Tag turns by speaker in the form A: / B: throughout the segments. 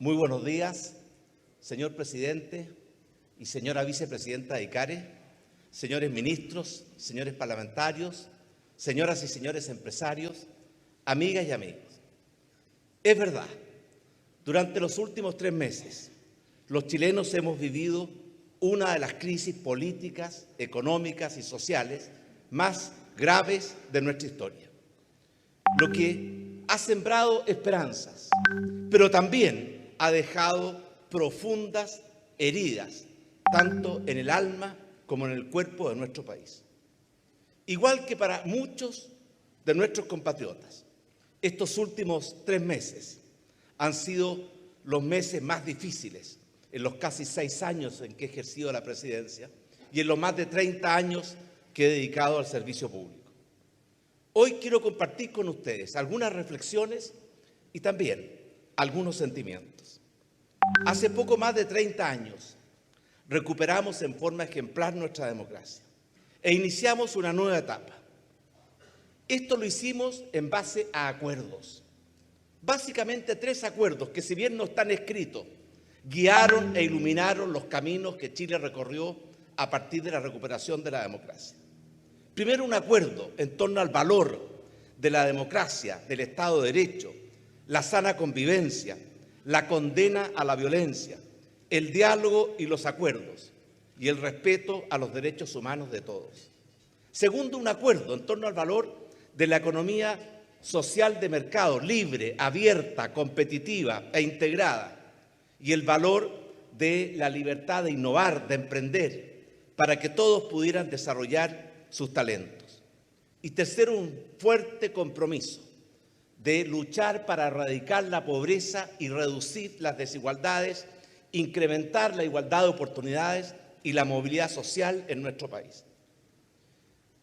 A: Muy buenos días, señor presidente y señora vicepresidenta de ICARE, señores ministros, señores parlamentarios, señoras y señores empresarios, amigas y amigos. Es verdad, durante los últimos 3 meses, los chilenos hemos vivido una de las crisis políticas, económicas y sociales más graves de nuestra historia, lo que ha sembrado esperanzas, pero también ha dejado profundas heridas, tanto en el alma como en el cuerpo de nuestro país. Igual que para muchos de nuestros compatriotas, estos últimos 3 meses han sido los meses más difíciles en los casi 6 años en que he ejercido la presidencia y en los más de 30 años que he dedicado al servicio público. Hoy quiero compartir con ustedes algunas reflexiones y también algunos sentimientos. Hace poco más de 30 años recuperamos en forma ejemplar nuestra democracia e iniciamos una nueva etapa. Esto lo hicimos en base a acuerdos. Básicamente 3 acuerdos que, si bien no están escritos, guiaron e iluminaron los caminos que Chile recorrió a partir de la recuperación de la democracia. Primero, un acuerdo en torno al valor de la democracia, del Estado de Derecho, la sana convivencia, la condena a la violencia, el diálogo y los acuerdos y el respeto a los derechos humanos de todos. Segundo, un acuerdo en torno al valor de la economía social de mercado, libre, abierta, competitiva e integrada, y el valor de la libertad de innovar, de emprender, para que todos pudieran desarrollar sus talentos. Y tercero, un fuerte compromiso de luchar para erradicar la pobreza y reducir las desigualdades, incrementar la igualdad de oportunidades y la movilidad social en nuestro país.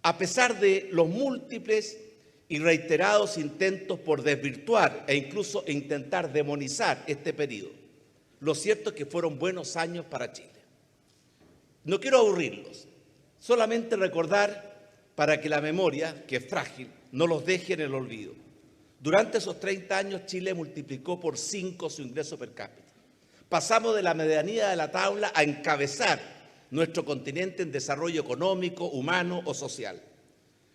A: A pesar de los múltiples y reiterados intentos por desvirtuar e incluso intentar demonizar este periodo, lo cierto es que fueron buenos años para Chile. No quiero aburrirlos, solamente recordar para que la memoria, que es frágil, no los deje en el olvido. Durante esos 30 años Chile multiplicó por 5 su ingreso per cápita. Pasamos de la medianía de la tabla a encabezar nuestro continente en desarrollo económico, humano o social.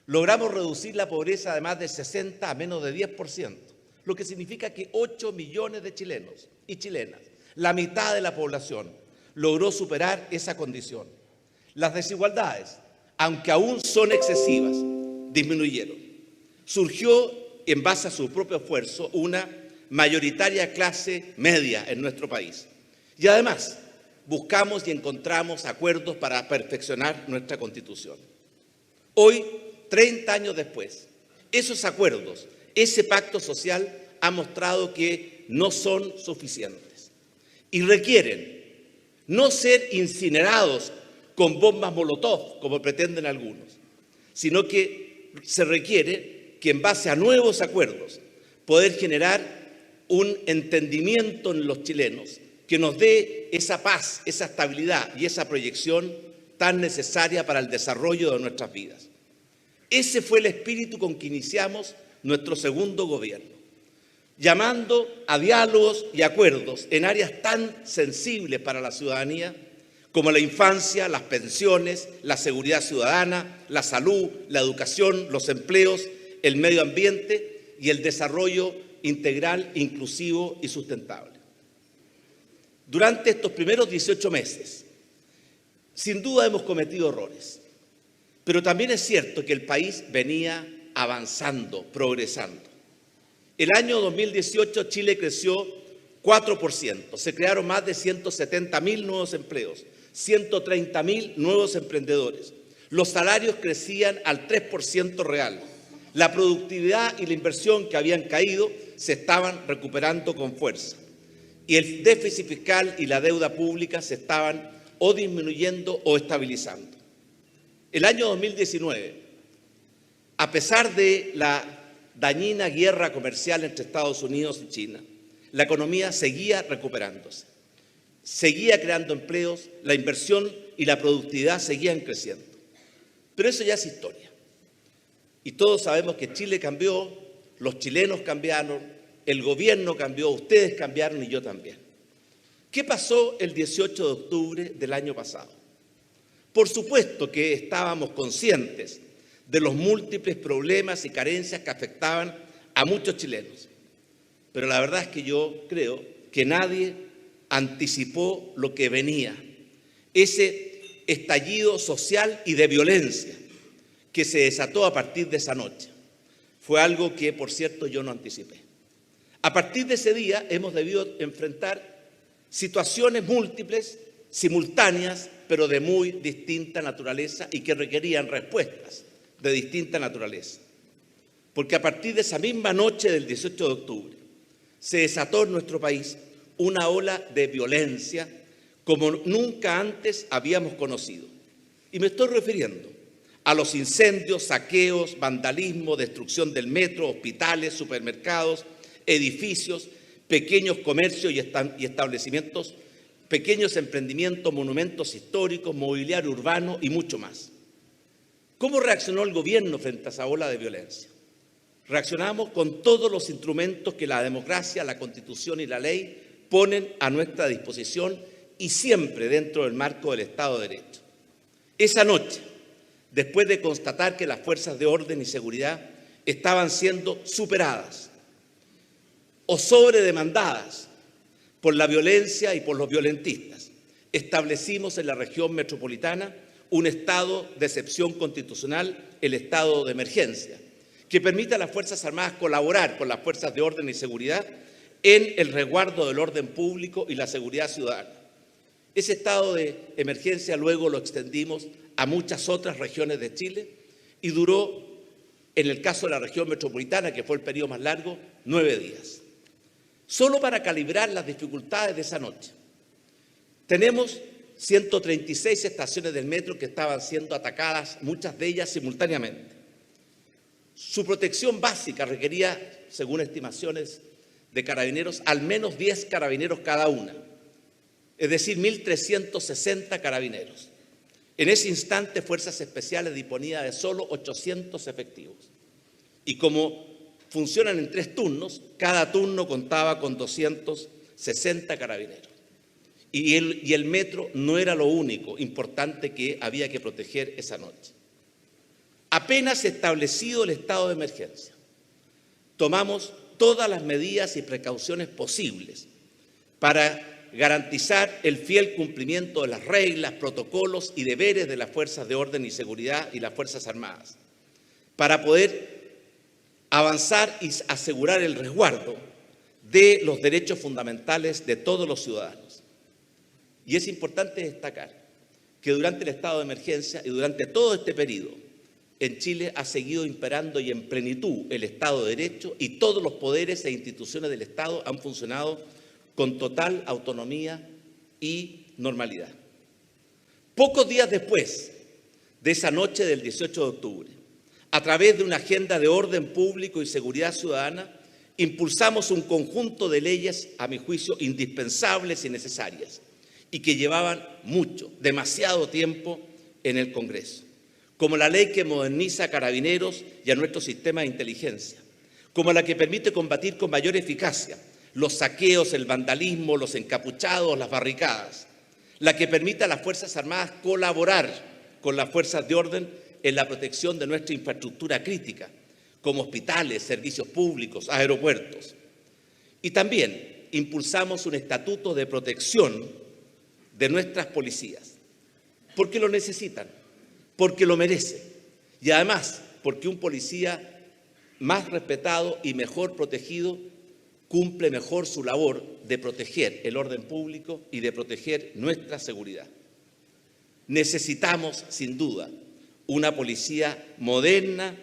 A: Logramos reducir la pobreza de más de 60 a menos de 10%, lo que significa que 8 millones de chilenos y chilenas, la mitad de la población, logró superar esa condición. Las desigualdades, aunque aún son excesivas, disminuyeron. Surgió, en base a su propio esfuerzo, una mayoritaria clase media en nuestro país. Y además, buscamos y encontramos acuerdos para perfeccionar nuestra Constitución. Hoy, 30 años después, esos acuerdos, ese pacto social ha mostrado que no son suficientes y requieren no ser incinerados con bombas Molotov, como pretenden algunos, sino que se requiere que en base a nuevos acuerdos poder generar un entendimiento en los chilenos que nos dé esa paz, esa estabilidad y esa proyección tan necesaria para el desarrollo de nuestras vidas. Ese fue el espíritu con que iniciamos nuestro segundo gobierno, llamando a diálogos y acuerdos en áreas tan sensibles para la ciudadanía como la infancia, las pensiones, la seguridad ciudadana, la salud, la educación, los empleos, el medio ambiente y el desarrollo integral, inclusivo y sustentable. Durante estos primeros 18 meses, sin duda hemos cometido errores, pero también es cierto que el país venía avanzando, progresando. El año 2018 Chile creció 4%, se crearon más de 170.000 nuevos empleos, 130.000 nuevos emprendedores. Los salarios crecían al 3% real. La productividad y la inversión que habían caído se estaban recuperando con fuerza. Y el déficit fiscal y la deuda pública se estaban o disminuyendo o estabilizando. El año 2019, a pesar de la dañina guerra comercial entre Estados Unidos y China, la economía seguía recuperándose, seguía creando empleos, la inversión y la productividad seguían creciendo. Pero eso ya es historia. Y todos sabemos que Chile cambió, los chilenos cambiaron, el gobierno cambió, ustedes cambiaron y yo también. ¿Qué pasó el 18 de octubre del año pasado? Por supuesto que estábamos conscientes de los múltiples problemas y carencias que afectaban a muchos chilenos. Pero la verdad es que yo creo que nadie anticipó lo que venía. Ese estallido social y de violencia que se desató a partir de esa noche. Fue algo que, por cierto, yo no anticipé. A partir de ese día hemos debido enfrentar situaciones múltiples, simultáneas, pero de muy distinta naturaleza y que requerían respuestas de distinta naturaleza. Porque a partir de esa misma noche del 18 de octubre se desató en nuestro país una ola de violencia como nunca antes habíamos conocido. Y me estoy refiriendo a los incendios, saqueos, vandalismo, destrucción del metro, hospitales, supermercados, edificios, pequeños comercios y establecimientos, pequeños emprendimientos, monumentos históricos, mobiliario urbano y mucho más. ¿Cómo reaccionó el gobierno frente a esa ola de violencia? Reaccionamos con todos los instrumentos que la democracia, la Constitución y la ley ponen a nuestra disposición y siempre dentro del marco del Estado de Derecho. Esa noche, después de constatar que las fuerzas de orden y seguridad estaban siendo superadas o sobredemandadas por la violencia y por los violentistas, establecimos en la región metropolitana un estado de excepción constitucional, el estado de emergencia, que permite a las Fuerzas Armadas colaborar con las fuerzas de orden y seguridad en el resguardo del orden público y la seguridad ciudadana. Ese estado de emergencia luego lo extendimos a muchas otras regiones de Chile y duró, en el caso de la región metropolitana, que fue el periodo más largo, 9 días. Solo para calibrar las dificultades de esa noche. Tenemos 136 estaciones del metro que estaban siendo atacadas, muchas de ellas simultáneamente. Su protección básica requería, según estimaciones de carabineros, al menos 10 carabineros cada una, es decir, 1.360 carabineros. En ese instante, Fuerzas Especiales disponía de solo 800 efectivos. Y como funcionan en 3 turnos, cada turno contaba con 260 carabineros. Y el metro no era lo único importante que había que proteger esa noche. Apenas establecido el estado de emergencia, tomamos todas las medidas y precauciones posibles para garantizar el fiel cumplimiento de las reglas, protocolos y deberes de las fuerzas de orden y seguridad y las Fuerzas Armadas, para poder avanzar y asegurar el resguardo de los derechos fundamentales de todos los ciudadanos. Y es importante destacar que durante el estado de emergencia y durante todo este periodo, en Chile ha seguido imperando y en plenitud el Estado de Derecho y todos los poderes e instituciones del Estado han funcionado con total autonomía y normalidad. Pocos días después de esa noche del 18 de octubre, a través de una agenda de orden público y seguridad ciudadana, impulsamos un conjunto de leyes, a mi juicio, indispensables y necesarias, y que llevaban mucho, demasiado tiempo en el Congreso, como la ley que moderniza a Carabineros y a nuestro sistema de inteligencia, como la que permite combatir con mayor eficacia los saqueos, el vandalismo, los encapuchados, las barricadas, la que permite a las Fuerzas Armadas colaborar con las fuerzas de orden en la protección de nuestra infraestructura crítica, como hospitales, servicios públicos, aeropuertos. Y también impulsamos un estatuto de protección de nuestras policías, porque lo necesitan, porque lo merecen, y además porque un policía más respetado y mejor protegido cumple mejor su labor de proteger el orden público y de proteger nuestra seguridad. Necesitamos, sin duda, una policía moderna,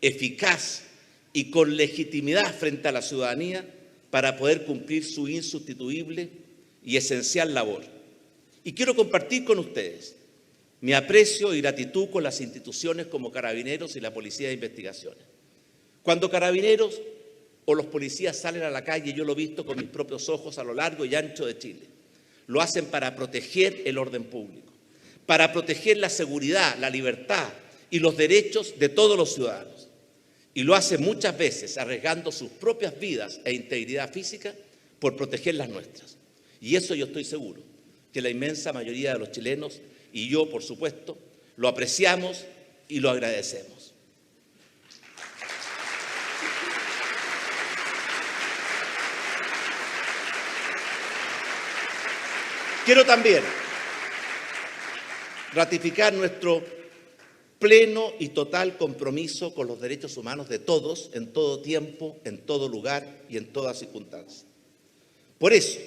A: eficaz y con legitimidad frente a la ciudadanía para poder cumplir su insustituible y esencial labor. Y quiero compartir con ustedes mi aprecio y gratitud con las instituciones como Carabineros y la Policía de Investigaciones. Cuando Carabineros o los policías salen a la calle, yo lo he visto con mis propios ojos a lo largo y ancho de Chile, lo hacen para proteger el orden público, para proteger la seguridad, la libertad y los derechos de todos los ciudadanos. Y lo hacen muchas veces arriesgando sus propias vidas e integridad física por proteger las nuestras. Y eso yo estoy seguro que la inmensa mayoría de los chilenos y yo, por supuesto, lo apreciamos y lo agradecemos. Quiero también ratificar nuestro pleno y total compromiso con los derechos humanos de todos, en todo tiempo, en todo lugar y en todas circunstancias. Por eso,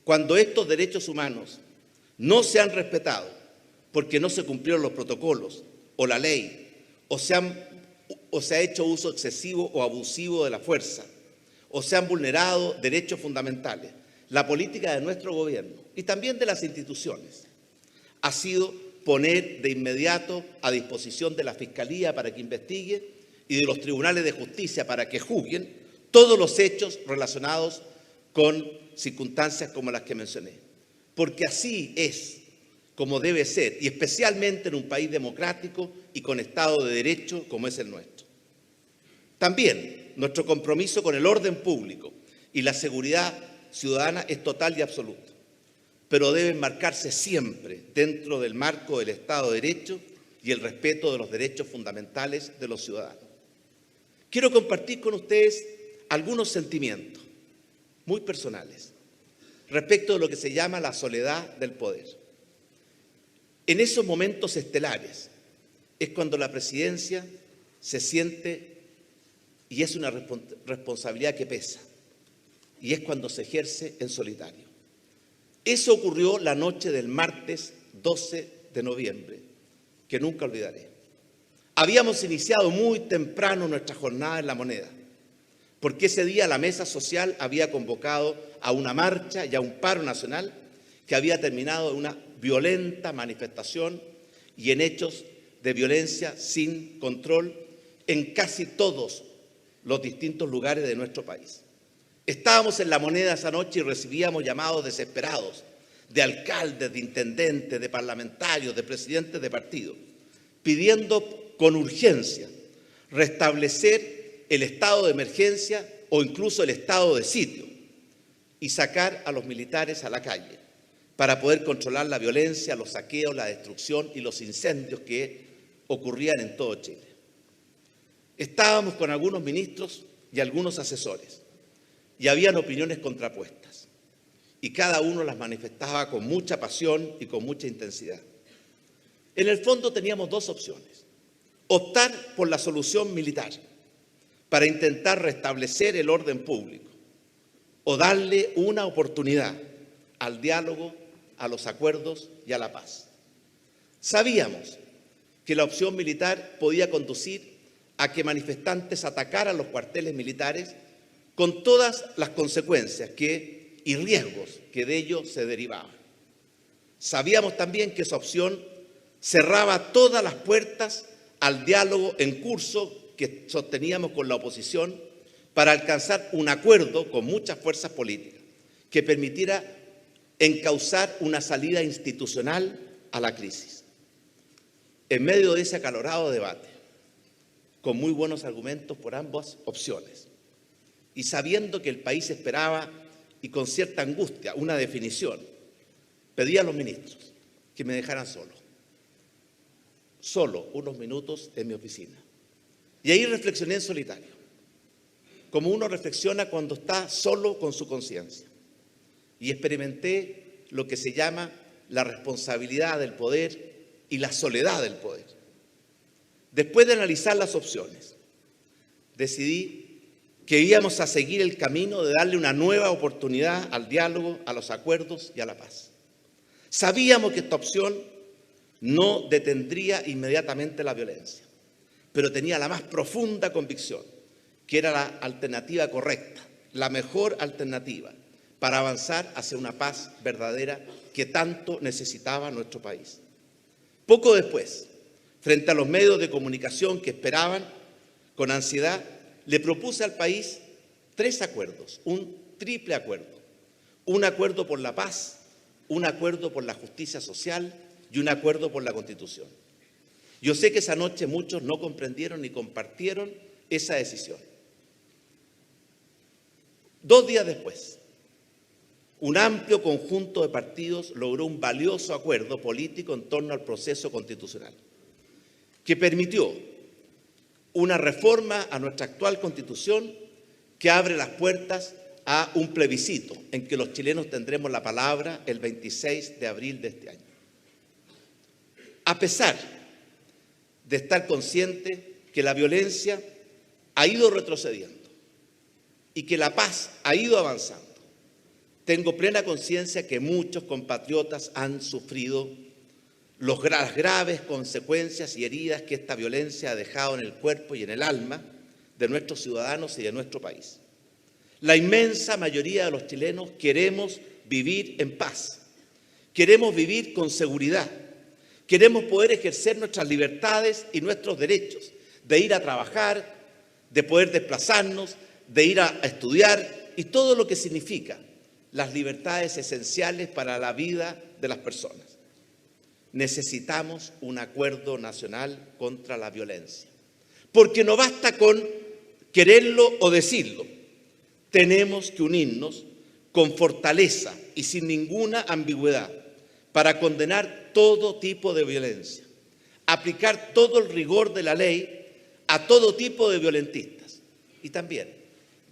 A: cuando estos derechos humanos no se han respetado porque no se cumplieron los protocolos o la ley, o se ha hecho uso excesivo o abusivo de la fuerza, o se han vulnerado derechos fundamentales, la política de nuestro gobierno y también de las instituciones ha sido poner de inmediato a disposición de la Fiscalía para que investigue y de los tribunales de justicia para que juzguen todos los hechos relacionados con circunstancias como las que mencioné. Porque así es como debe ser, y especialmente en un país democrático y con Estado de Derecho como es el nuestro. También nuestro compromiso con el orden público y la seguridad ciudadana es total y absoluto, pero debe enmarcarse siempre dentro del marco del Estado de Derecho y el respeto de los derechos fundamentales de los ciudadanos. Quiero compartir con ustedes algunos sentimientos muy personales respecto de lo que se llama la soledad del poder. En esos momentos estelares es cuando la presidencia se siente y es una responsabilidad que pesa, y es cuando se ejerce en solitario. Eso ocurrió la noche del martes 12 de noviembre, que nunca olvidaré. Habíamos iniciado muy temprano nuestra jornada en La Moneda, porque ese día la mesa social había convocado a una marcha y a un paro nacional que había terminado en una violenta manifestación y en hechos de violencia sin control en casi todos los distintos lugares de nuestro país. Estábamos en La Moneda esa noche y recibíamos llamados desesperados de alcaldes, de intendentes, de parlamentarios, de presidentes de partidos, pidiendo con urgencia restablecer el estado de emergencia o incluso el estado de sitio y sacar a los militares a la calle para poder controlar la violencia, los saqueos, la destrucción y los incendios que ocurrían en todo Chile. Estábamos con algunos ministros y algunos asesores y habían opiniones contrapuestas y cada uno las manifestaba con mucha pasión y con mucha intensidad. En el fondo teníamos dos opciones: optar por la solución militar para intentar restablecer el orden público o darle una oportunidad al diálogo, a los acuerdos y a la paz. Sabíamos que la opción militar podía conducir a que manifestantes atacaran los cuarteles militares con todas las consecuencias y riesgos que de ello se derivaban. Sabíamos también que esa opción cerraba todas las puertas al diálogo en curso que sosteníamos con la oposición para alcanzar un acuerdo con muchas fuerzas políticas que permitiera encauzar una salida institucional a la crisis. En medio de ese acalorado debate, con muy buenos argumentos por ambas opciones, y sabiendo que el país esperaba, y con cierta angustia, una definición, pedí a los ministros que me dejaran solo unos minutos en mi oficina. Y ahí reflexioné en solitario, como uno reflexiona cuando está solo con su conciencia. Y experimenté lo que se llama la responsabilidad del poder y la soledad del poder. Después de analizar las opciones, decidí que íbamos a seguir el camino de darle una nueva oportunidad al diálogo, a los acuerdos y a la paz. Sabíamos que esta opción no detendría inmediatamente la violencia, pero tenía la más profunda convicción que era la alternativa correcta, la mejor alternativa para avanzar hacia una paz verdadera que tanto necesitaba nuestro país. Poco después, frente a los medios de comunicación que esperaban con ansiedad, le propuse al país 3 acuerdos, un triple acuerdo: un acuerdo por la paz, un acuerdo por la justicia social y un acuerdo por la Constitución. Yo sé que esa noche muchos no comprendieron ni compartieron esa decisión. 2 días después, un amplio conjunto de partidos logró un valioso acuerdo político en torno al proceso constitucional, que permitió una reforma a nuestra actual Constitución que abre las puertas a un plebiscito en que los chilenos tendremos la palabra el 26 de abril de este año. A pesar de estar consciente que la violencia ha ido retrocediendo y que la paz ha ido avanzando, tengo plena conciencia que muchos compatriotas han sufrido las graves consecuencias y heridas que esta violencia ha dejado en el cuerpo y en el alma de nuestros ciudadanos y de nuestro país. La inmensa mayoría de los chilenos queremos vivir en paz, queremos vivir con seguridad, queremos poder ejercer nuestras libertades y nuestros derechos, de ir a trabajar, de poder desplazarnos, de ir a estudiar y todo lo que significa las libertades esenciales para la vida de las personas. Necesitamos un acuerdo nacional contra la violencia, porque no basta con quererlo o decirlo. Tenemos que unirnos con fortaleza y sin ninguna ambigüedad para condenar todo tipo de violencia, aplicar todo el rigor de la ley a todo tipo de violentistas y también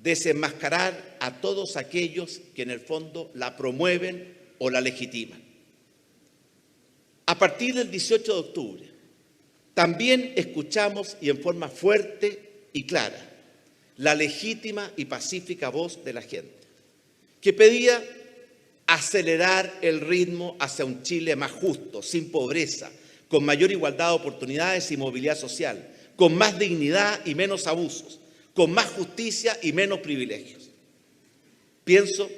A: desenmascarar a todos aquellos que en el fondo la promueven o la legitiman. A partir del 18 de octubre, también escuchamos y en forma fuerte y clara la legítima y pacífica voz de la gente, que pedía acelerar el ritmo hacia un Chile más justo, sin pobreza, con mayor igualdad de oportunidades y movilidad social, con más dignidad y menos abusos, con más justicia y menos privilegios. Pienso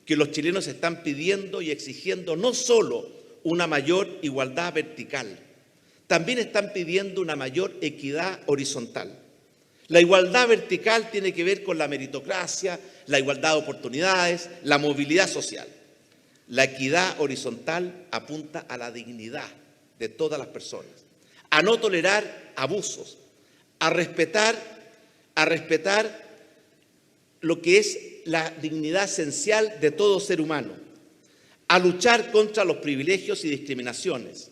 A: que los chilenos están pidiendo y exigiendo no solo una mayor igualdad vertical, también están pidiendo una mayor equidad horizontal. La igualdad vertical tiene que ver con la meritocracia, la igualdad de oportunidades, la movilidad social. La equidad horizontal apunta a la dignidad de todas las personas, a no tolerar abusos, a respetar lo que es la dignidad esencial de todo ser humano, a luchar contra los privilegios y discriminaciones,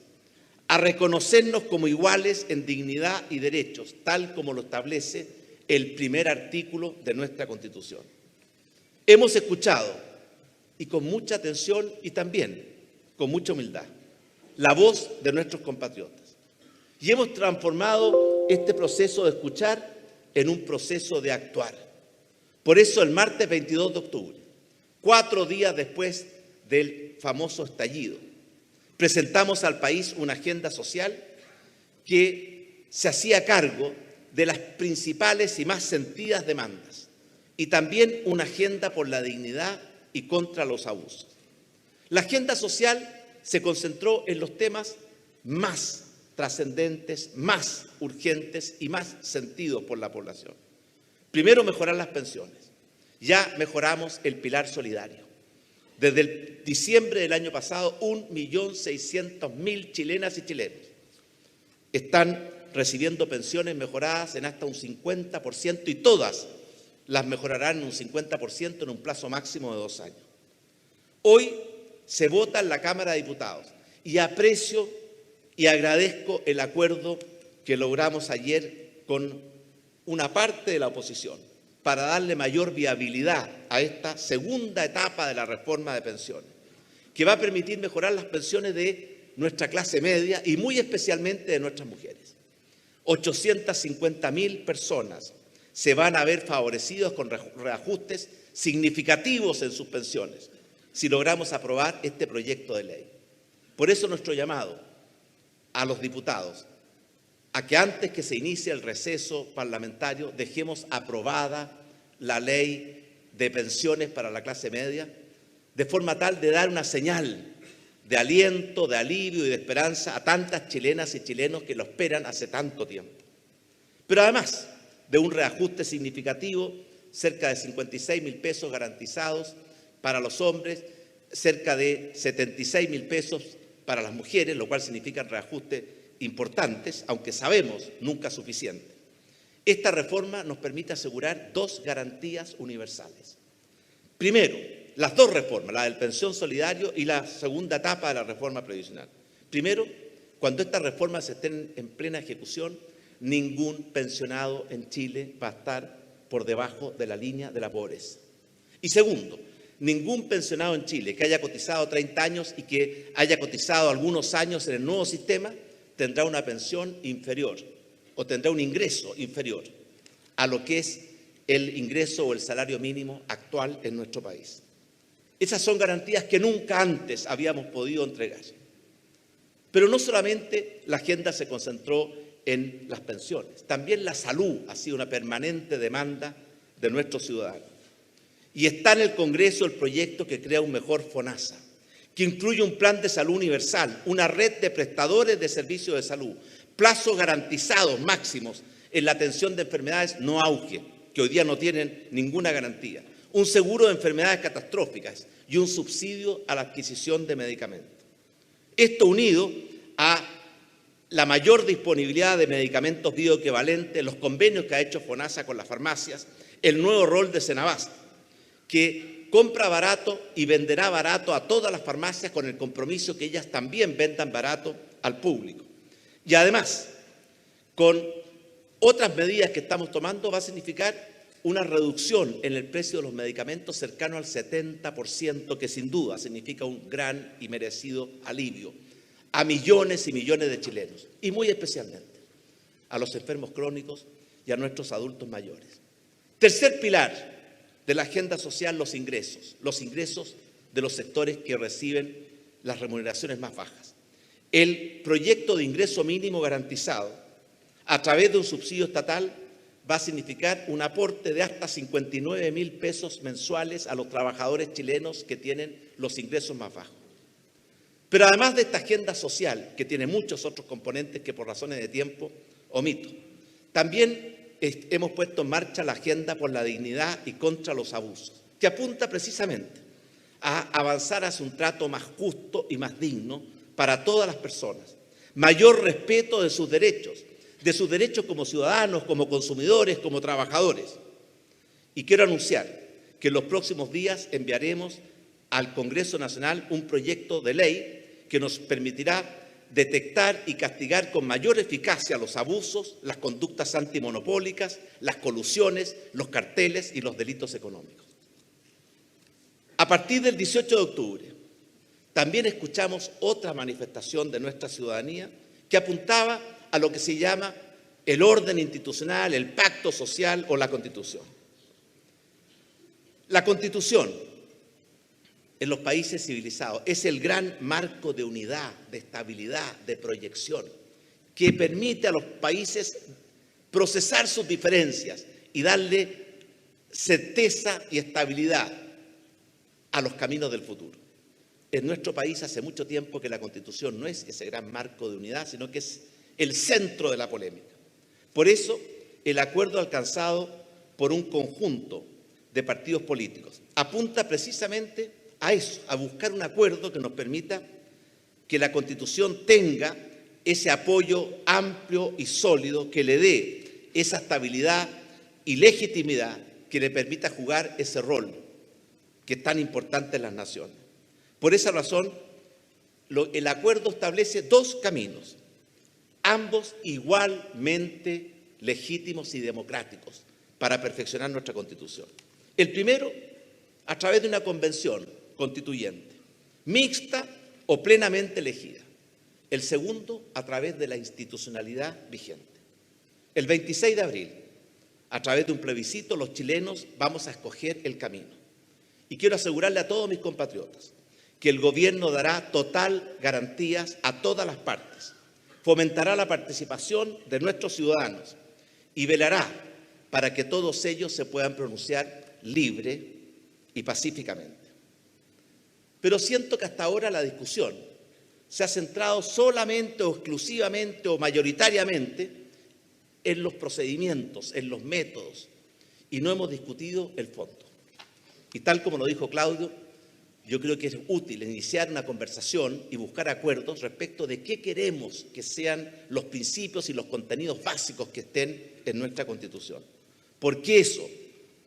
A: a reconocernos como iguales en dignidad y derechos, tal como lo establece el primer artículo de nuestra Constitución. Hemos escuchado, y con mucha atención y también con mucha humildad, la voz de nuestros compatriotas. Y hemos transformado este proceso de escuchar en un proceso de actuar. Por eso el martes 22 de octubre, 4 días después del famoso estallido, presentamos al país una agenda social que se hacía cargo de las principales y más sentidas demandas y también una agenda por la dignidad y contra los abusos. La agenda social se concentró en los temas más trascendentes, más urgentes y más sentidos por la población. Primero, mejorar las pensiones. Ya mejoramos el pilar solidario. Desde el diciembre del año pasado, 1.600.000 chilenas y chilenos están recibiendo pensiones mejoradas en hasta un 50% y todas las mejorarán en un 50% en un plazo máximo de 2 años. Hoy se vota en la Cámara de Diputados y aprecio y agradezco el acuerdo que logramos ayer con una parte de la oposición para darle mayor viabilidad a esta segunda etapa de la reforma de pensiones, que va a permitir mejorar las pensiones de nuestra clase media y muy especialmente de nuestras mujeres. 850.000 personas se van a ver favorecidos con reajustes significativos en sus pensiones si logramos aprobar este proyecto de ley. Por eso nuestro llamado a los diputados a que antes que se inicie el receso parlamentario dejemos aprobada la ley de pensiones para la clase media, de forma tal de dar una señal de aliento, de alivio y de esperanza a tantas chilenas y chilenos que lo esperan hace tanto tiempo. Pero además de un reajuste significativo, cerca de 56.000 pesos garantizados para los hombres, cerca de 76.000 pesos para las mujeres, lo cual significa reajustes importantes, aunque sabemos nunca suficiente. Esta reforma nos permite asegurar 2 garantías universales. Primero, las dos reformas, la del pensión solidario y la segunda etapa de la reforma previsional. Primero, cuando estas reformas estén en plena ejecución, ningún pensionado en Chile va a estar por debajo de la línea de la pobreza. Y segundo, ningún pensionado en Chile que haya cotizado 30 años y que haya cotizado algunos años en el nuevo sistema tendrá una pensión inferior o tendrá un ingreso inferior a lo que es el ingreso o el salario mínimo actual en nuestro país. Esas son garantías que nunca antes habíamos podido entregar. Pero no solamente la agenda se concentró en las pensiones, también la salud ha sido una permanente demanda de nuestros ciudadanos. Y está en el Congreso el proyecto que crea un mejor FONASA, que incluye un plan de salud universal, una red de prestadores de servicios de salud, plazos garantizados máximos en la atención de enfermedades no auge, que hoy día no tienen ninguna garantía, un seguro de enfermedades catastróficas y un subsidio a la adquisición de medicamentos. Esto unido a la mayor disponibilidad de medicamentos bioequivalentes, los convenios que ha hecho FONASA con las farmacias, el nuevo rol de Senabast, que compra barato y venderá barato a todas las farmacias con el compromiso que ellas también vendan barato al público. Y además, con otras medidas que estamos tomando, va a significar una reducción en el precio de los medicamentos cercano al 70%, que sin duda significa un gran y merecido alivio a millones y millones de chilenos, y muy especialmente a los enfermos crónicos y a nuestros adultos mayores. Tercer pilar de la agenda social, los ingresos de los sectores que reciben las remuneraciones más bajas. El proyecto de ingreso mínimo garantizado a través de un subsidio estatal va a significar un aporte de hasta 59.000 pesos mensuales a los trabajadores chilenos que tienen los ingresos más bajos. Pero además de esta agenda social, que tiene muchos otros componentes que por razones de tiempo omito, también hemos puesto en marcha la agenda por la dignidad y contra los abusos, que apunta precisamente a avanzar hacia un trato más justo y más digno para todas las personas, mayor respeto de sus derechos como ciudadanos, como consumidores, como trabajadores. Y quiero anunciar que en los próximos días enviaremos al Congreso Nacional un proyecto de ley que nos permitirá detectar y castigar con mayor eficacia los abusos, las conductas antimonopólicas, las colusiones, los carteles y los delitos económicos. A partir del 18 de octubre, también escuchamos otra manifestación de nuestra ciudadanía que apuntaba a lo que se llama el orden institucional, el pacto social o la Constitución. La Constitución en los países civilizados es el gran marco de unidad, de estabilidad, de proyección, que permite a los países procesar sus diferencias y darle certeza y estabilidad a los caminos del futuro. En nuestro país hace mucho tiempo que la Constitución no es ese gran marco de unidad, sino que es el centro de la polémica. Por eso, el acuerdo alcanzado por un conjunto de partidos políticos apunta precisamente a eso, a buscar un acuerdo que nos permita que la Constitución tenga ese apoyo amplio y sólido que le dé esa estabilidad y legitimidad que le permita jugar ese rol que es tan importante en las naciones. Por esa razón, el acuerdo establece dos caminos, ambos igualmente legítimos y democráticos para perfeccionar nuestra Constitución. El primero, a través de una convención constituyente, mixta o plenamente elegida. El segundo, a través de la institucionalidad vigente. El 26 de abril, a través de un plebiscito, los chilenos vamos a escoger el camino. Y quiero asegurarle a todos mis compatriotas que el gobierno dará total garantías a todas las partes, fomentará la participación de nuestros ciudadanos y velará para que todos ellos se puedan pronunciar libre y pacíficamente. Pero siento que hasta ahora la discusión se ha centrado solamente o exclusivamente o mayoritariamente en los procedimientos, en los métodos, y no hemos discutido el fondo. Y tal como lo dijo Claudio, yo creo que es útil iniciar una conversación y buscar acuerdos respecto de qué queremos que sean los principios y los contenidos básicos que estén en nuestra Constitución. Porque eso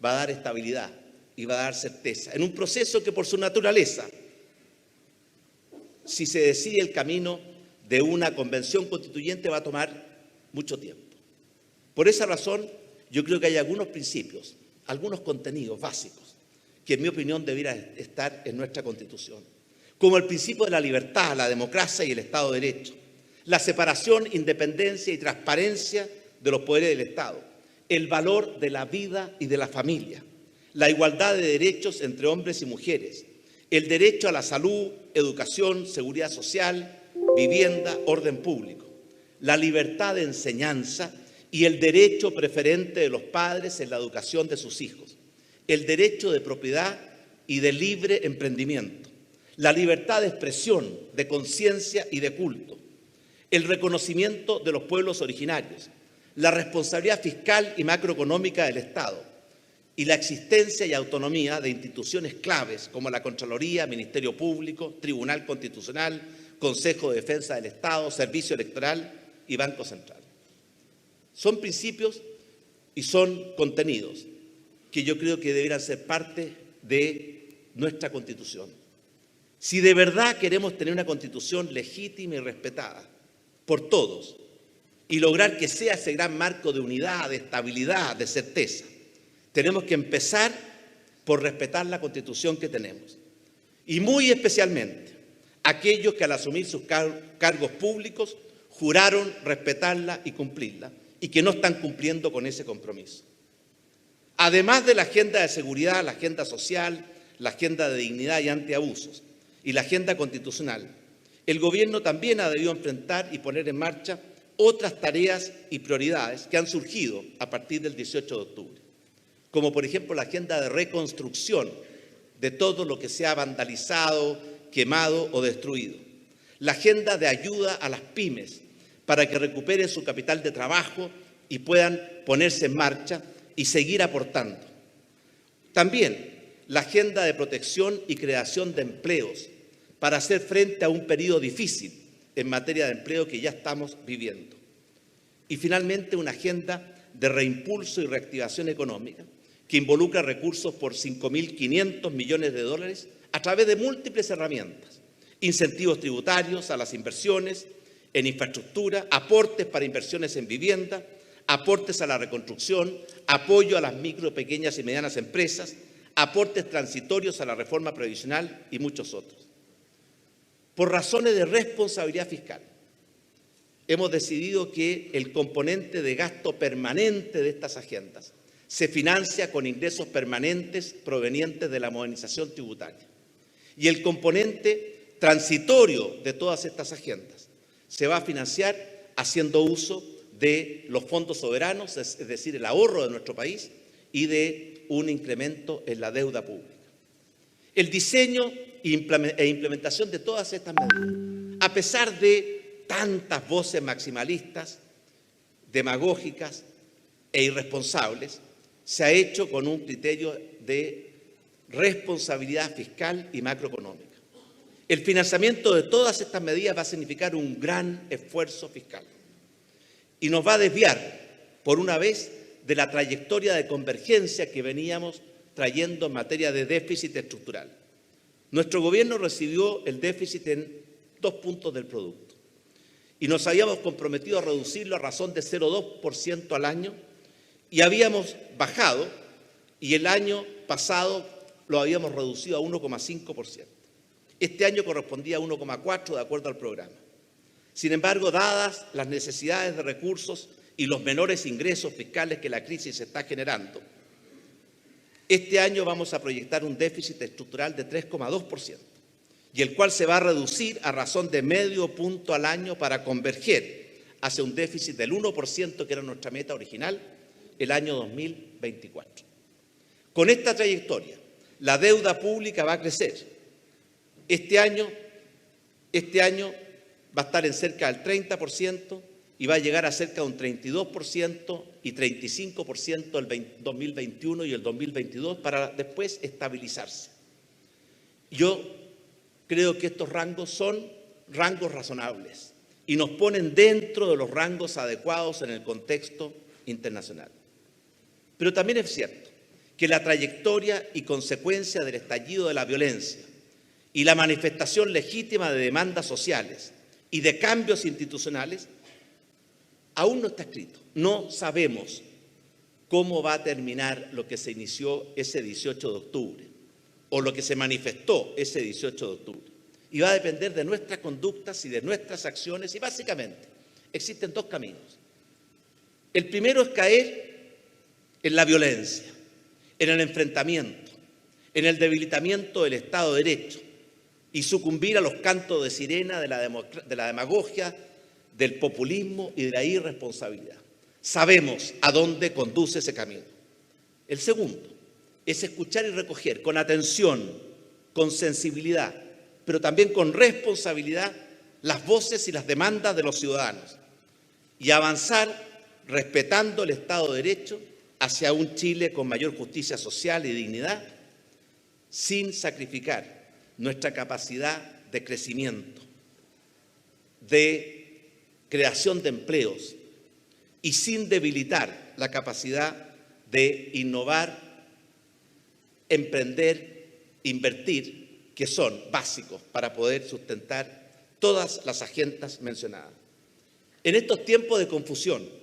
A: va a dar estabilidad y y va a dar certeza, en un proceso que por su naturaleza, si se decide el camino de una convención constituyente, va a tomar mucho tiempo. Por esa razón, yo creo que hay algunos principios, algunos contenidos básicos, que en mi opinión debieran estar en nuestra Constitución, como el principio de la libertad, la democracia y el Estado de Derecho, la separación, independencia y transparencia de los poderes del Estado, el valor de la vida y de la familia, la igualdad de derechos entre hombres y mujeres, el derecho a la salud, educación, seguridad social, vivienda, orden público, la libertad de enseñanza y el derecho preferente de los padres en la educación de sus hijos, el derecho de propiedad y de libre emprendimiento, la libertad de expresión, de conciencia y de culto, el reconocimiento de los pueblos originarios, la responsabilidad fiscal y macroeconómica del Estado y la existencia y autonomía de instituciones claves como la Contraloría, Ministerio Público, Tribunal Constitucional, Consejo de Defensa del Estado, Servicio Electoral y Banco Central. Son principios y son contenidos que yo creo que deberán ser parte de nuestra Constitución. Si de verdad queremos tener una Constitución legítima y respetada por todos y lograr que sea ese gran marco de unidad, de estabilidad, de certeza, tenemos que empezar por respetar la Constitución que tenemos. Y muy especialmente aquellos que al asumir sus cargos públicos juraron respetarla y cumplirla y que no están cumpliendo con ese compromiso. Además de la agenda de seguridad, la agenda social, la agenda de dignidad y antiabusos y la agenda constitucional, el Gobierno también ha debido enfrentar y poner en marcha otras tareas y prioridades que han surgido a partir del 18 de octubre, como por ejemplo la agenda de reconstrucción de todo lo que se ha vandalizado, quemado o destruido, la agenda de ayuda a las pymes para que recuperen su capital de trabajo y puedan ponerse en marcha y seguir aportando. También la agenda de protección y creación de empleos para hacer frente a un periodo difícil en materia de empleo que ya estamos viviendo. Y finalmente una agenda de reimpulso y reactivación económica que involucra recursos por 5.500 millones de dólares a través de múltiples herramientas, incentivos tributarios a las inversiones en infraestructura, aportes para inversiones en vivienda, aportes a la reconstrucción, apoyo a las micro, pequeñas y medianas empresas, aportes transitorios a la reforma previsional y muchos otros. Por razones de responsabilidad fiscal, hemos decidido que el componente de gasto permanente de estas agendas se financia con ingresos permanentes provenientes de la modernización tributaria. Y el componente transitorio de todas estas agendas se va a financiar haciendo uso de los fondos soberanos, es decir, el ahorro de nuestro país y de un incremento en la deuda pública. El diseño e implementación de todas estas medidas, a pesar de tantas voces maximalistas, demagógicas e irresponsables, se ha hecho con un criterio de responsabilidad fiscal y macroeconómica. El financiamiento de todas estas medidas va a significar un gran esfuerzo fiscal y nos va a desviar, por una vez, de la trayectoria de convergencia que veníamos trayendo en materia de déficit estructural. Nuestro gobierno recibió el déficit en 2 puntos del producto y nos habíamos comprometido a reducirlo a razón de 0,2% al año y habíamos bajado y el año pasado lo habíamos reducido a 1,5%. Este año correspondía a 1,4% de acuerdo al programa. Sin embargo, dadas las necesidades de recursos y los menores ingresos fiscales que la crisis está generando, este año vamos a proyectar un déficit estructural de 3,2%, y el cual se va a reducir a razón de medio punto al año para converger hacia un déficit del 1%, que era nuestra meta original, el año 2024. Con esta trayectoria, la deuda pública va a crecer. Este año va a estar en cerca del 30% y va a llegar a cerca de un 32% y 35% el 2021 y el 2022 para después estabilizarse. Yo creo que estos rangos son rangos razonables y nos ponen dentro de los rangos adecuados en el contexto internacional. Pero también es cierto que la trayectoria y consecuencia del estallido de la violencia y la manifestación legítima de demandas sociales y de cambios institucionales aún no está escrito. No sabemos cómo va a terminar lo que se inició ese 18 de octubre o lo que se manifestó ese 18 de octubre. Y va a depender de nuestras conductas y de nuestras acciones, y básicamente existen dos caminos. El primero es caer en la violencia, en el enfrentamiento, en el debilitamiento del Estado de Derecho y sucumbir a los cantos de sirena de la demagogia, del populismo y de la irresponsabilidad. Sabemos a dónde conduce ese camino. El segundo es escuchar y recoger con atención, con sensibilidad, pero también con responsabilidad las voces y las demandas de los ciudadanos y avanzar respetando el Estado de Derecho hacia un Chile con mayor justicia social y dignidad, sin sacrificar nuestra capacidad de crecimiento, de creación de empleos y sin debilitar la capacidad de innovar, emprender, invertir, que son básicos para poder sustentar todas las agendas mencionadas. En estos tiempos de confusión,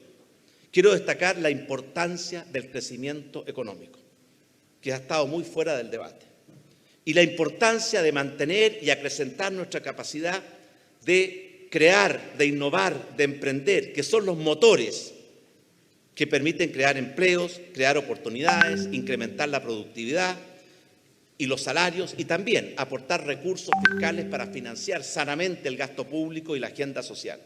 A: quiero destacar la importancia del crecimiento económico, que ha estado muy fuera del debate, y la importancia de mantener y acrecentar nuestra capacidad de crear, de innovar, de emprender, que son los motores que permiten crear empleos, crear oportunidades, incrementar la productividad y los salarios, y también aportar recursos fiscales para financiar sanamente el gasto público y la agenda social.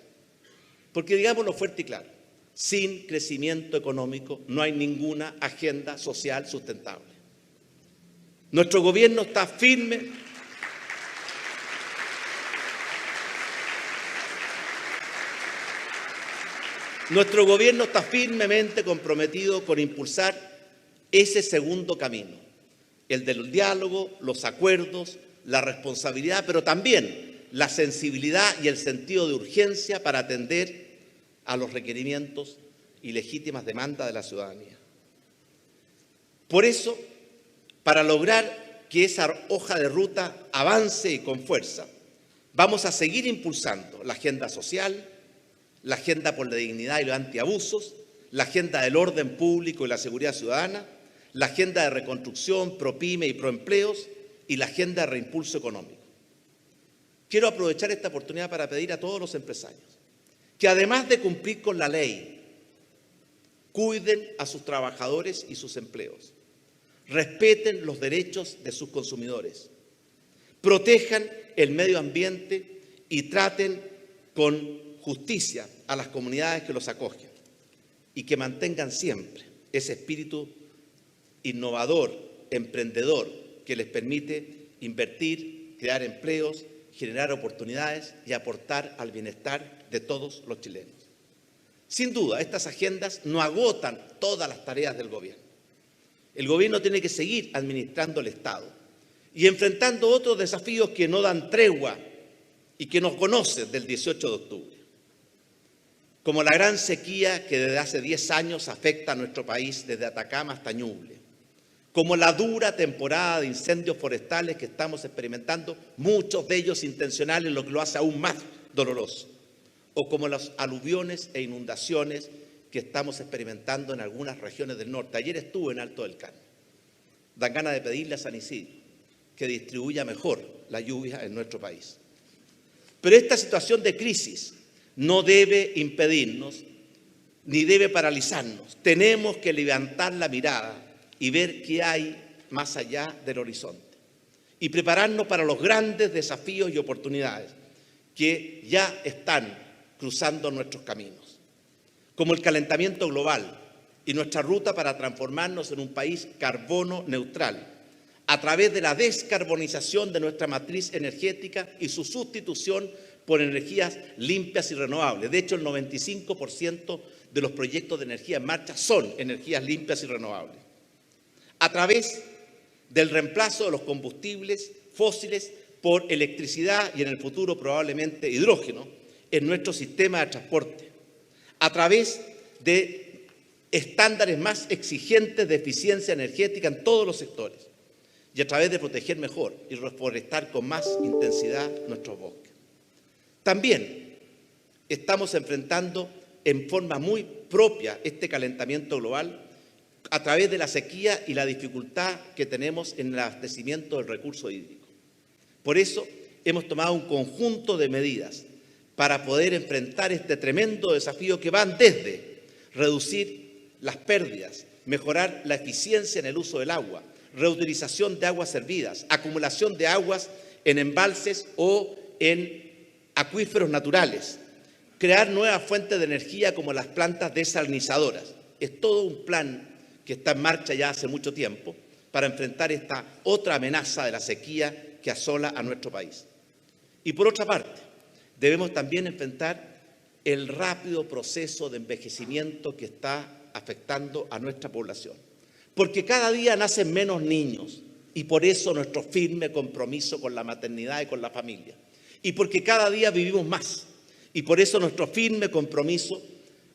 A: Porque digámoslo fuerte y claro, sin crecimiento económico no hay ninguna agenda social sustentable. Nuestro gobierno está firme. Nuestro gobierno está firmemente comprometido con impulsar ese segundo camino, el del diálogo, los acuerdos, la responsabilidad, pero también la sensibilidad y el sentido de urgencia para atender a los requerimientos y legítimas demandas de la ciudadanía. Por eso, para lograr que esa hoja de ruta avance y con fuerza, vamos a seguir impulsando la agenda social, la agenda por la dignidad y los antiabusos, la agenda del orden público y la seguridad ciudadana, la agenda de reconstrucción, ProPyme y proempleos y la agenda de reimpulso económico. Quiero aprovechar esta oportunidad para pedir a todos los empresarios que, además de cumplir con la ley, cuiden a sus trabajadores y sus empleos, respeten los derechos de sus consumidores, protejan el medio ambiente y traten con justicia a las comunidades que los acogen y que mantengan siempre ese espíritu innovador, emprendedor, que les permite invertir, crear empleos, generar oportunidades y aportar al bienestar de todos los chilenos. Sin duda, estas agendas no agotan todas las tareas del gobierno. El gobierno tiene que seguir administrando el Estado y enfrentando otros desafíos que no dan tregua y que nos conocen del 18 de octubre, como la gran sequía que desde hace 10 años afecta a nuestro país desde Atacama hasta Ñuble, como la dura temporada de incendios forestales que estamos experimentando, muchos de ellos intencionales, lo que lo hace aún más doloroso, o como las aluviones e inundaciones que estamos experimentando en algunas regiones del norte. Ayer estuve en Alto del Carmen. Dan ganas de pedirle a San Isidro que distribuya mejor la lluvia en nuestro país. Pero esta situación de crisis no debe impedirnos ni debe paralizarnos. Tenemos que levantar la mirada y ver qué hay más allá del horizonte y prepararnos para los grandes desafíos y oportunidades que ya están cruzando nuestros caminos, como el calentamiento global y nuestra ruta para transformarnos en un país carbono neutral a través de la descarbonización de nuestra matriz energética y su sustitución por energías limpias y renovables. De hecho, el 95% de los proyectos de energía en marcha son energías limpias y renovables. A través del reemplazo de los combustibles fósiles por electricidad y en el futuro probablemente hidrógeno en nuestro sistema de transporte. A través de estándares más exigentes de eficiencia energética en todos los sectores y a través de proteger mejor y reforestar con más intensidad nuestros bosques. También estamos enfrentando en forma muy propia este calentamiento global a través de la sequía y la dificultad que tenemos en el abastecimiento del recurso hídrico. Por eso hemos tomado un conjunto de medidas para poder enfrentar este tremendo desafío que van desde reducir las pérdidas, mejorar la eficiencia en el uso del agua, reutilización de aguas servidas, acumulación de aguas en embalses o en acuíferos naturales, crear nuevas fuentes de energía como las plantas desalinizadoras. Es todo un plan que está en marcha ya hace mucho tiempo para enfrentar esta otra amenaza de la sequía que asola a nuestro país. Y por otra parte, debemos también enfrentar el rápido proceso de envejecimiento que está afectando a nuestra población. Porque cada día nacen menos niños y por eso nuestro firme compromiso con la maternidad y con la familia. Y porque cada día vivimos más y por eso nuestro firme compromiso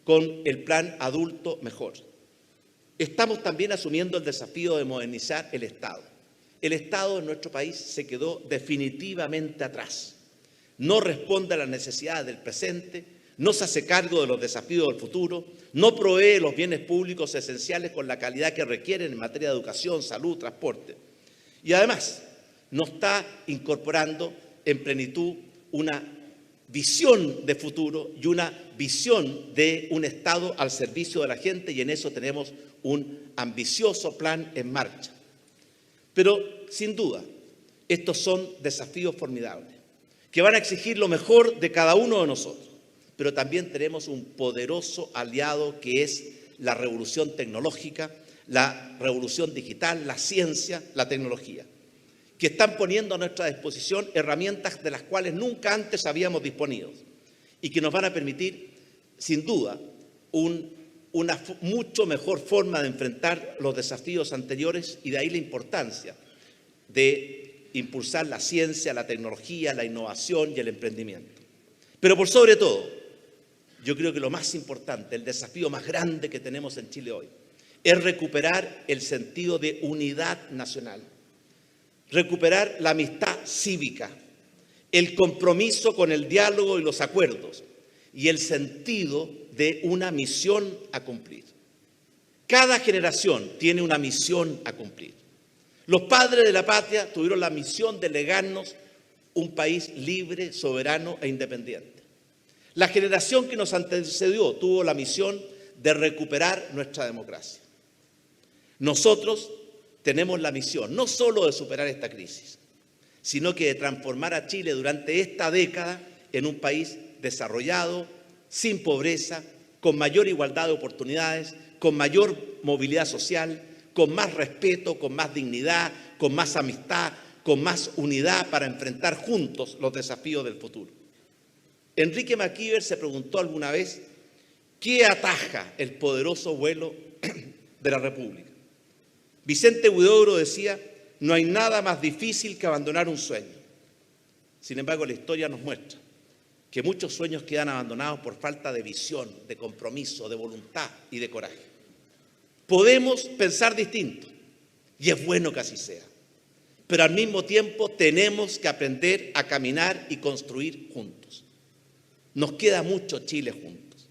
A: con el plan Adulto Mejor. Estamos también asumiendo el desafío de modernizar el Estado. El Estado en nuestro país se quedó definitivamente atrás. No responde a las necesidades del presente, no se hace cargo de los desafíos del futuro, no provee los bienes públicos esenciales con la calidad que requieren en materia de educación, salud, transporte. Y además, no está incorporando en plenitud una visión de futuro y una visión de un Estado al servicio de la gente, y en eso tenemos un ambicioso plan en marcha. Pero, sin duda, estos son desafíos formidables, que van a exigir lo mejor de cada uno de nosotros. Pero también tenemos un poderoso aliado que es la revolución tecnológica, la revolución digital, la ciencia, la tecnología, que están poniendo a nuestra disposición herramientas de las cuales nunca antes habíamos disponido y que nos van a permitir, sin duda, una mucho mejor forma de enfrentar los desafíos anteriores, y de ahí la importancia de impulsar la ciencia, la tecnología, la innovación y el emprendimiento. Pero por sobre todo, yo creo que lo más importante, el desafío más grande que tenemos en Chile hoy, es recuperar el sentido de unidad nacional, recuperar la amistad cívica, el compromiso con el diálogo y los acuerdos y el sentido de una misión a cumplir. Cada generación tiene una misión a cumplir. Los padres de la patria tuvieron la misión de legarnos un país libre, soberano e independiente. La generación que nos antecedió tuvo la misión de recuperar nuestra democracia. Nosotros tenemos la misión no solo de superar esta crisis, sino que de transformar a Chile durante esta década en un país desarrollado, sin pobreza, con mayor igualdad de oportunidades, con mayor movilidad social, con más respeto, con más dignidad, con más amistad, con más unidad para enfrentar juntos los desafíos del futuro. Enrique McKeever se preguntó alguna vez, ¿qué ataja el poderoso vuelo de la República? Vicente Huidobro decía, no hay nada más difícil que abandonar un sueño. Sin embargo, la historia nos muestra que muchos sueños quedan abandonados por falta de visión, de compromiso, de voluntad y de coraje. Podemos pensar distinto, y es bueno que así sea, pero al mismo tiempo tenemos que aprender a caminar y construir juntos. Nos queda mucho Chile juntos.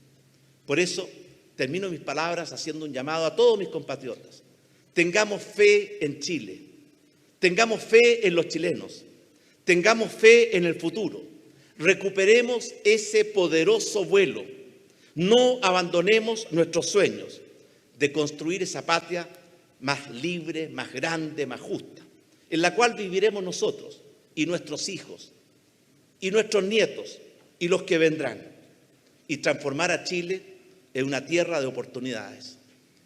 A: Por eso termino mis palabras haciendo un llamado a todos mis compatriotas. Tengamos fe en Chile, tengamos fe en los chilenos, tengamos fe en el futuro, recuperemos ese poderoso vuelo, no abandonemos nuestros sueños de construir esa patria más libre, más grande, más justa, en la cual viviremos nosotros y nuestros hijos y nuestros nietos y los que vendrán, y transformar a Chile en una tierra de oportunidades,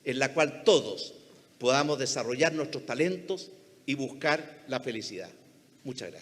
A: en la cual todos podamos desarrollar nuestros talentos y buscar la felicidad. Muchas gracias.